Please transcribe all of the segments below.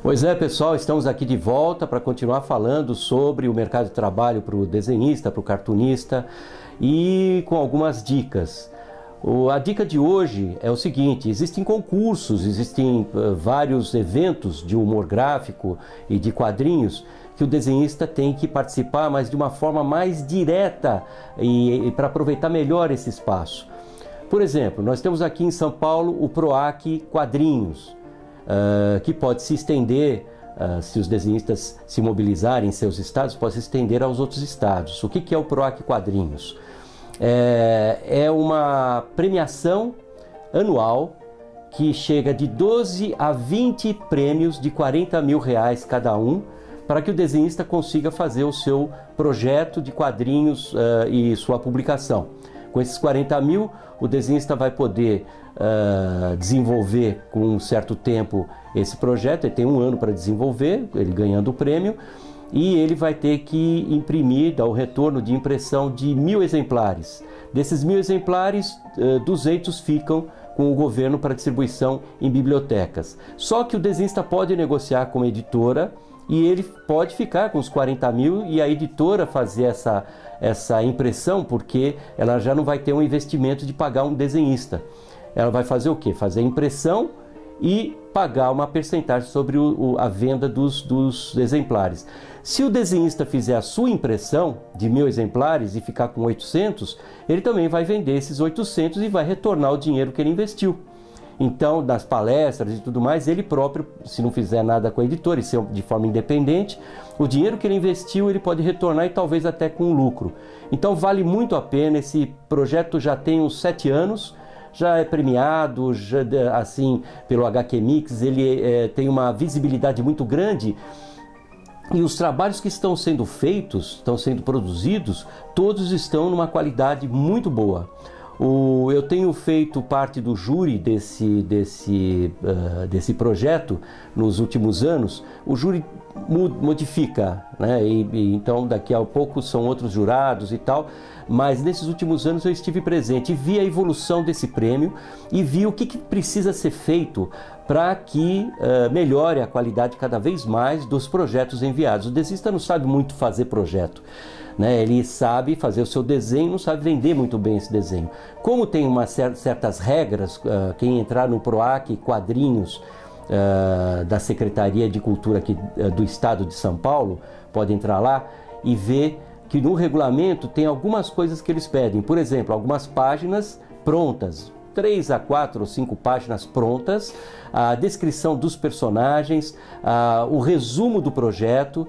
Pois é, pessoal, estamos aqui de volta para continuar falando sobre o mercado de trabalho para o desenhista, para o cartunista e com algumas dicas. A dica de hoje é o seguinte: existem concursos, existem vários eventos de humor gráfico e de quadrinhos que o desenhista tem que participar, mas de uma forma mais direta e para aproveitar melhor esse espaço. Por exemplo, nós temos aqui em São Paulo o PROAC Quadrinhos, que pode se estender, se os desenhistas se mobilizarem em seus estados, pode se estender aos outros estados. O que é o PROAC Quadrinhos? É uma premiação anual que chega de 12 a 20 prêmios de R$40 mil cada um, para que o desenhista consiga fazer o seu projeto de quadrinhos e sua publicação. Com esses 40 mil, o desenhista vai poder desenvolver com um certo tempo esse projeto. Ele tem um ano para desenvolver, ele ganhando o prêmio, e ele vai ter que imprimir, dar o retorno de impressão de 1.000 exemplares. Desses 1.000 exemplares, 200 ficam com o governo para distribuição em bibliotecas. Só que o desenhista pode negociar com a editora e ele pode ficar com os 40 mil e a editora fazer essa impressão, porque ela já não vai ter um investimento de pagar um desenhista. Ela vai fazer o quê? Fazer a impressão e pagar uma percentagem sobre a venda dos exemplares. Se o desenhista fizer a sua impressão de 1.000 exemplares e ficar com 800, ele também vai vender esses 800 e vai retornar o dinheiro que ele investiu. Então, nas palestras e tudo mais, ele próprio, se não fizer nada com a editora e ser de forma independente, o dinheiro que ele investiu ele pode retornar e talvez até com lucro. Então vale muito a pena. Esse projeto já tem uns 7 anos, já é premiado, já, assim, pelo HQ Mix, ele tem uma visibilidade muito grande. E os trabalhos que estão sendo feitos, estão sendo produzidos, todos estão numa qualidade muito boa. Eu tenho feito parte do júri desse projeto nos últimos anos. O júri modifica, né? Então daqui a pouco são outros jurados e tal, mas nesses últimos anos eu estive presente e vi a evolução desse prêmio e vi o que precisa ser feito para que melhore a qualidade cada vez mais dos projetos enviados. O desenhista não sabe muito fazer projeto, né? Ele sabe fazer o seu desenho, não sabe vender muito bem esse desenho. Como tem certas regras, quem entrar no PROAC Quadrinhos da Secretaria de Cultura aqui, do Estado de São Paulo, pode entrar lá e ver que no regulamento tem algumas coisas que eles pedem. Por exemplo, algumas páginas prontas, 3 a 4 ou 5 páginas prontas, a descrição dos personagens, o resumo do projeto,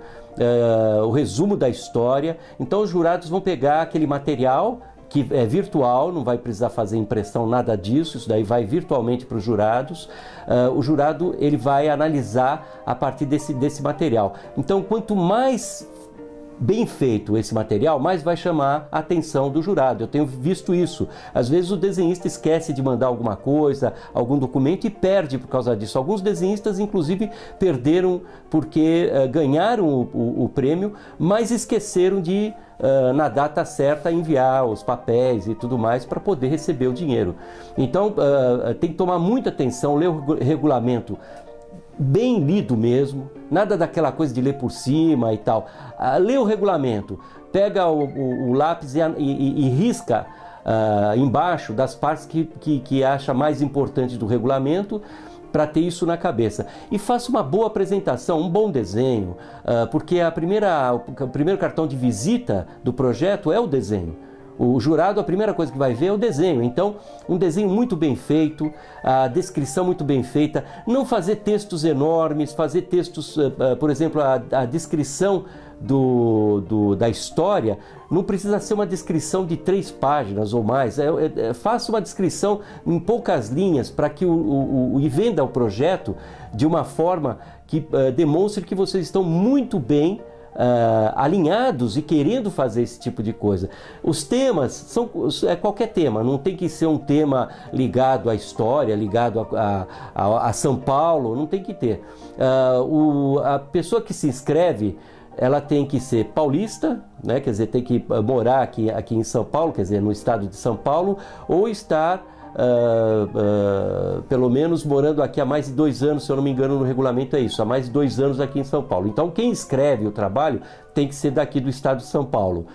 o resumo da história. Então os jurados vão pegar aquele material que é virtual, não vai precisar fazer impressão, nada disso, isso daí vai virtualmente para os jurados. O jurado ele vai analisar a partir desse material. Então quanto mais bem feito esse material, mais vai chamar a atenção do jurado. Eu tenho visto isso. Às vezes o desenhista esquece de mandar alguma coisa, algum documento e perde por causa disso. Alguns desenhistas, inclusive, perderam porque ganharam o prêmio, mas esqueceram de, na data certa, enviar os papéis e tudo mais para poder receber o dinheiro. Então, tem que tomar muita atenção, ler o regulamento bem lido mesmo, nada daquela coisa de ler por cima e tal. Lê o regulamento, pega o lápis e risca embaixo das partes que acha mais importante do regulamento, para ter isso na cabeça. E faça uma boa apresentação, um bom desenho, porque o primeiro cartão de visita do projeto é o desenho. O jurado, a primeira coisa que vai ver é o desenho. Então, um desenho muito bem feito, a descrição muito bem feita, não fazer textos enormes, fazer textos, por exemplo, a descrição da história não precisa ser uma descrição de 3 páginas ou mais. Faça uma descrição em poucas linhas para que e venda o projeto de uma forma que demonstre que vocês estão muito bem alinhados e querendo fazer esse tipo de coisa. Os temas é qualquer tema, não tem que ser um tema ligado à história, ligado a São Paulo, não tem que ter. A pessoa que se inscreve, ela tem que ser paulista, né? Quer dizer, tem que morar aqui em São Paulo, quer dizer, no estado de São Paulo, ou estar pelo menos morando aqui há mais de 2 anos, se eu não me engano no regulamento é isso, há mais de 2 anos aqui em São Paulo. Então quem escreve o trabalho tem que ser daqui do estado de São Paulo.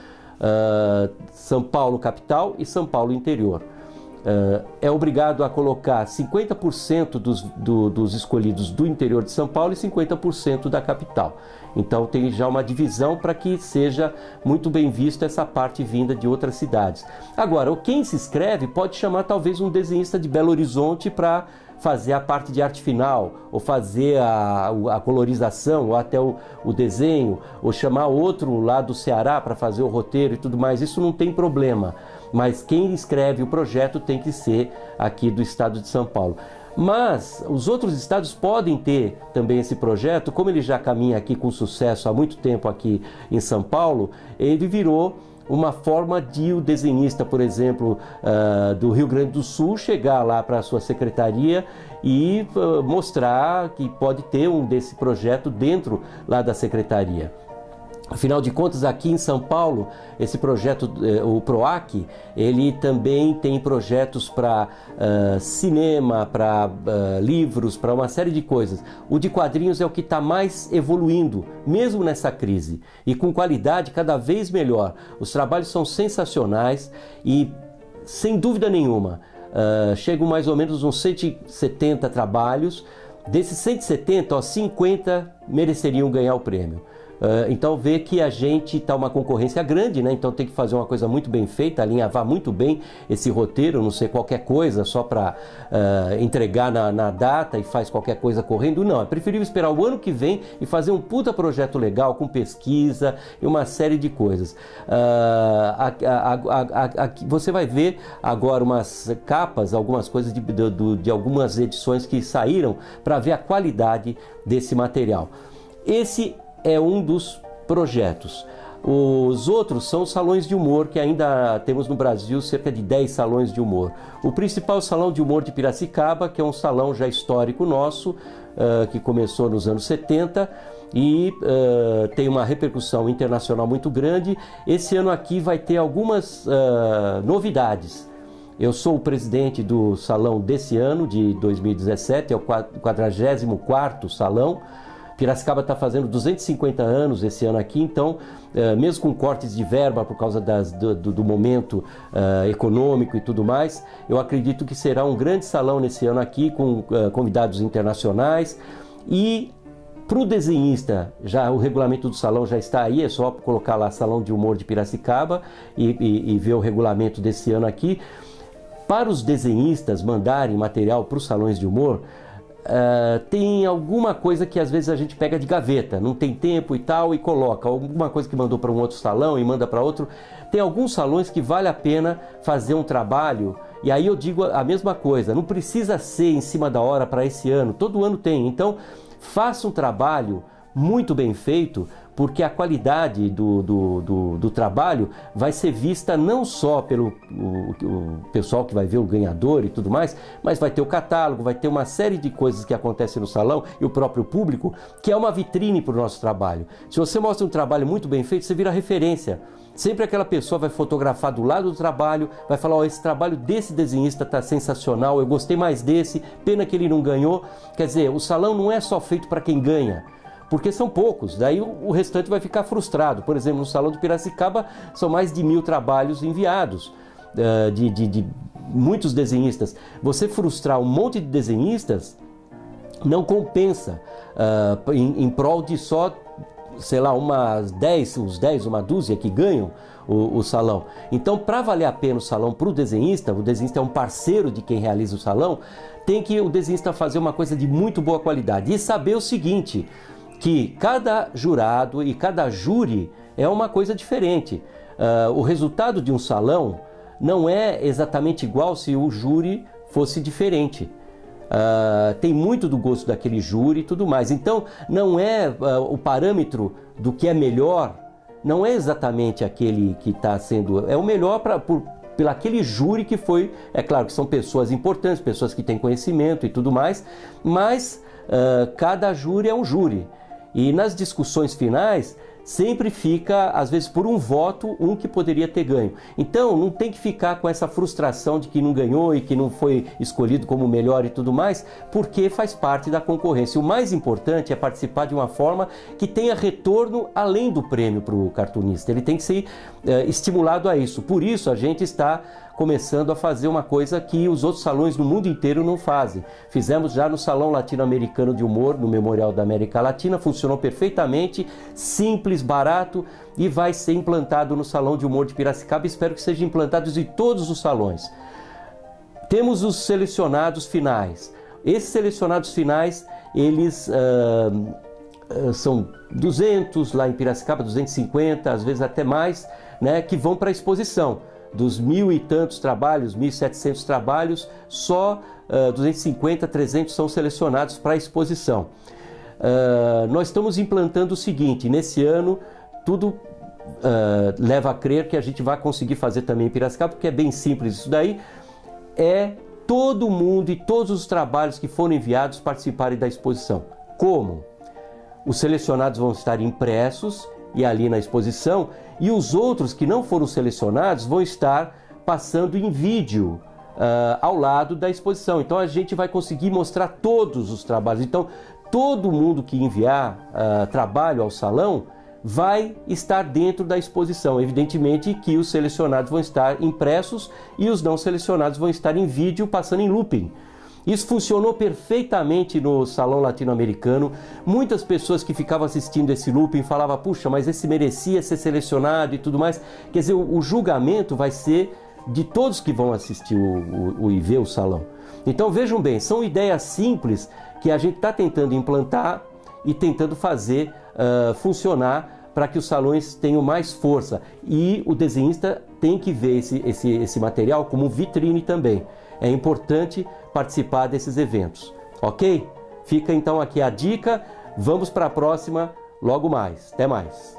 São Paulo capital e São Paulo interior. É obrigado a colocar 50% dos escolhidos do interior de São Paulo e 50% da capital. Então tem já uma divisão para que seja muito bem vista essa parte vinda de outras cidades. Agora, quem se inscreve pode chamar talvez um desenhista de Belo Horizonte para fazer a parte de arte final, ou fazer a colorização, ou até o desenho, ou chamar outro lá do Ceará para fazer o roteiro e tudo mais. Isso não tem problema. Mas quem escreve o projeto tem que ser aqui do estado de São Paulo. Mas os outros estados podem ter também esse projeto, como ele já caminha aqui com sucesso há muito tempo aqui em São Paulo, ele virou uma forma de o desenhista, por exemplo, do Rio Grande do Sul, chegar lá para a sua secretaria e mostrar que pode ter desse projeto dentro lá da secretaria. Afinal de contas, aqui em São Paulo, esse projeto, o PROAC, ele também tem projetos para cinema, para livros, para uma série de coisas. O de quadrinhos é o que está mais evoluindo, mesmo nessa crise, e com qualidade cada vez melhor. Os trabalhos são sensacionais e, sem dúvida nenhuma, chegam mais ou menos uns 170 trabalhos. Desses 170, 50 mereceriam ganhar o prêmio. Então vê que a gente está uma concorrência grande, né? Então tem que fazer uma coisa muito bem feita, alinhavar muito bem esse roteiro, não ser qualquer coisa só para entregar na data e faz qualquer coisa correndo. Não, é preferível esperar o ano que vem e fazer um puta projeto legal com pesquisa e uma série de coisas. Você vai ver agora umas capas, algumas coisas de algumas edições que saíram para ver a qualidade desse material. Esse é um dos projetos. Os outros são os salões de humor, que ainda temos no Brasil cerca de 10 salões de humor. O principal salão de humor de Piracicaba, que é um salão já histórico nosso, que começou nos anos 70 e tem uma repercussão internacional muito grande. Esse ano aqui vai ter algumas novidades. Eu sou o presidente do salão desse ano, de 2017, é o 44º salão. Piracicaba está fazendo 250 anos esse ano aqui, então, mesmo com cortes de verba por causa do momento econômico e tudo mais, eu acredito que será um grande salão nesse ano aqui, com convidados internacionais. E para o desenhista, já o regulamento do salão já está aí, é só colocar lá Salão de Humor de Piracicaba e ver o regulamento desse ano aqui. Para os desenhistas mandarem material para os salões de humor, tem alguma coisa que às vezes a gente pega de gaveta, não tem tempo e tal, e coloca alguma coisa que mandou para um outro salão e manda para outro. Tem alguns salões que vale a pena fazer um trabalho, e aí eu digo a mesma coisa, não precisa ser em cima da hora para esse ano, todo ano tem. Então faça um trabalho muito bem feito, porque a qualidade do trabalho vai ser vista não só pelo o pessoal que vai ver o ganhador e tudo mais, mas vai ter o catálogo, vai ter uma série de coisas que acontecem no salão e o próprio público, que é uma vitrine para o nosso trabalho. Se você mostra um trabalho muito bem feito, você vira referência. Sempre aquela pessoa vai fotografar do lado do trabalho, vai falar, ó, esse trabalho desse desenhista está sensacional, eu gostei mais desse, pena que ele não ganhou. Quer dizer, o salão não é só feito para quem ganha, porque são poucos, daí o restante vai ficar frustrado. Por exemplo, no Salão de Piracicaba são mais de 1000 trabalhos enviados, de muitos desenhistas. Você frustrar um monte de desenhistas não compensa, em prol de só, sei lá, uns 10, uma dúzia que ganham o salão. Então, para valer a pena o salão para o desenhista é um parceiro de quem realiza o salão, tem que o desenhista fazer uma coisa de muito boa qualidade e saber o seguinte, que cada jurado e cada júri é uma coisa diferente. O resultado de um salão não é exatamente igual se o júri fosse diferente. Tem muito do gosto daquele júri e tudo mais. Então, não é o parâmetro do que é melhor, não é exatamente aquele que está sendo... É o melhor pelo aquele júri que foi... É claro que são pessoas importantes, pessoas que têm conhecimento e tudo mais, mas cada júri é um júri. E nas discussões finais sempre fica, às vezes, por um voto, um que poderia ter ganho. Então, não tem que ficar com essa frustração de que não ganhou e que não foi escolhido como melhor e tudo mais, porque faz parte da concorrência. O mais importante é participar de uma forma que tenha retorno além do prêmio para o cartunista. Ele tem que ser estimulado a isso. Por isso, a gente está começando a fazer uma coisa que os outros salões no mundo inteiro não fazem. Fizemos já no Salão Latino-Americano de Humor, no Memorial da América Latina, funcionou perfeitamente, simples, barato, e vai ser implantado no Salão de Humor de Piracicaba. Espero que seja implantado em todos os salões. Temos os selecionados finais. Esses selecionados finais, eles são 200 lá em Piracicaba, 250, às vezes até mais, né, que vão para a exposição. Dos 1.000 e tantos trabalhos, 1.700 trabalhos, só 250, 300 são selecionados para a exposição. Nós estamos implantando o seguinte: nesse ano, tudo leva a crer que a gente vai conseguir fazer também em Piracicaba, porque é bem simples isso daí, é todo mundo e todos os trabalhos que foram enviados participarem da exposição. Como? Os selecionados vão estar impressos e ali na exposição, e os outros que não foram selecionados vão estar passando em vídeo ao lado da exposição. Então a gente vai conseguir mostrar todos os trabalhos. Então todo mundo que enviar trabalho ao salão vai estar dentro da exposição. Evidentemente que os selecionados vão estar impressos e os não selecionados vão estar em vídeo passando em looping. Isso funcionou perfeitamente no Salão Latino-Americano. Muitas pessoas que ficavam assistindo esse looping falavam: puxa, mas esse merecia ser selecionado e tudo mais. Quer dizer, o julgamento vai ser de todos que vão assistir e ver o salão. Então vejam bem, são ideias simples que a gente está tentando implantar e tentando fazer funcionar para que os salões tenham mais força. E o desenhista tem que ver esse material como vitrine também. É importante participar desses eventos, ok? Fica então aqui a dica, vamos para a próxima logo mais. Até mais!